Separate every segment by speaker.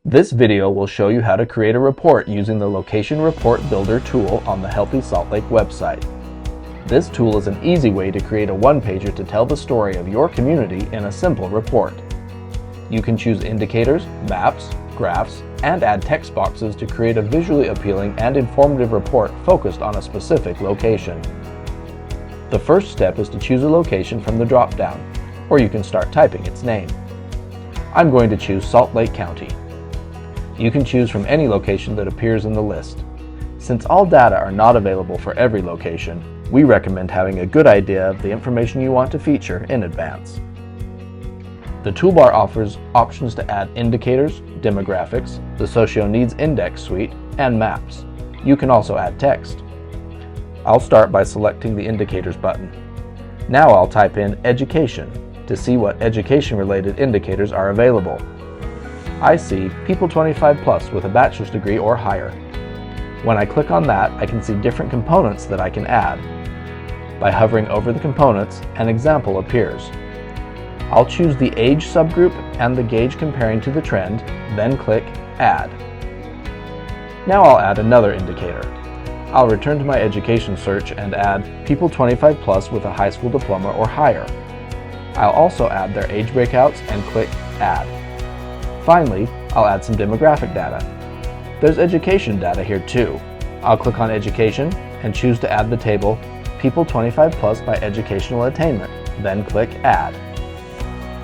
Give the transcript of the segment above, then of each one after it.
Speaker 1: This video will show you how to create a report using the Location Report Builder tool on the Healthy Salt Lake website. This tool is an easy way to create a one-pager to tell the story of your community in a simple report. You can choose indicators, maps, graphs, and add text boxes to create a visually appealing and informative report focused on a specific location. The first step is to choose a location from the drop-down, or you can start typing its name. I'm going to choose Salt Lake County. You can choose from any location that appears in the list. Since all data are not available for every location, we recommend having a good idea of the information you want to feature in advance. The toolbar offers options to add indicators, demographics, the Socio-Needs Index suite, and maps. You can also add text. I'll start by selecting the Indicators button. Now I'll type in Education to see what education-related indicators are available. I see people 25 plus with a bachelor's degree or higher. When I click on that, I can see different components that I can add. By hovering over the components, an example appears. I'll choose the age subgroup and the gauge comparing to the trend, then click Add. Now I'll add another indicator. I'll return to my education search and add people 25 plus with a high school diploma or higher. I'll also add their age breakouts and click Add. Finally, I'll add some demographic data. There's education data here too. I'll click on Education and choose to add the table People 25 Plus by Educational Attainment, then click Add.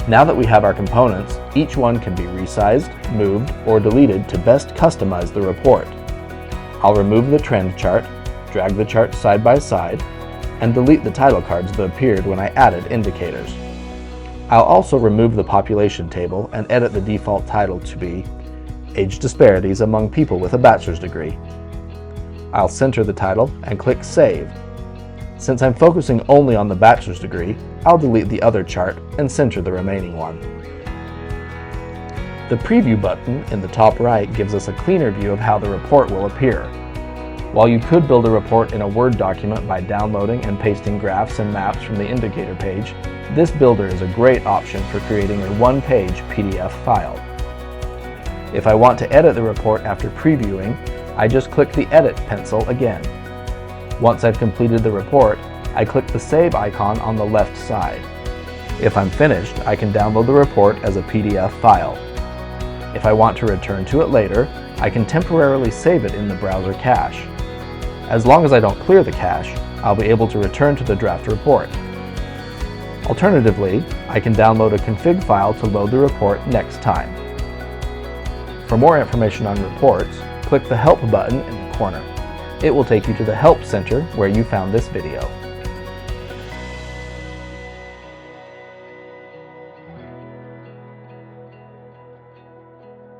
Speaker 1: Now that we have our components, each one can be resized, moved, or deleted to best customize the report. I'll remove the trend chart, drag the chart side by side, and delete the title cards that appeared when I added indicators. I'll also remove the population table and edit the default title to be Age Disparities Among People with a Bachelor's Degree. I'll center the title and click Save. Since I'm focusing only on the bachelor's degree, I'll delete the other chart and center the remaining one. The Preview button in the top right gives us a cleaner view of how the report will appear. While you could build a report in a Word document by downloading and pasting graphs and maps from the indicator page, this builder is a great option for creating a one-page PDF file. If I want to edit the report after previewing, I just click the Edit pencil again. Once I've completed the report, I click the Save icon on the left side. If I'm finished, I can download the report as a PDF file. If I want to return to it later, I can temporarily save it in the browser cache. As long as I don't clear the cache, I'll be able to return to the draft report. Alternatively, I can download a config file to load the report next time. For more information on reports, click the Help button in the corner. It will take you to the Help Center where you found this video.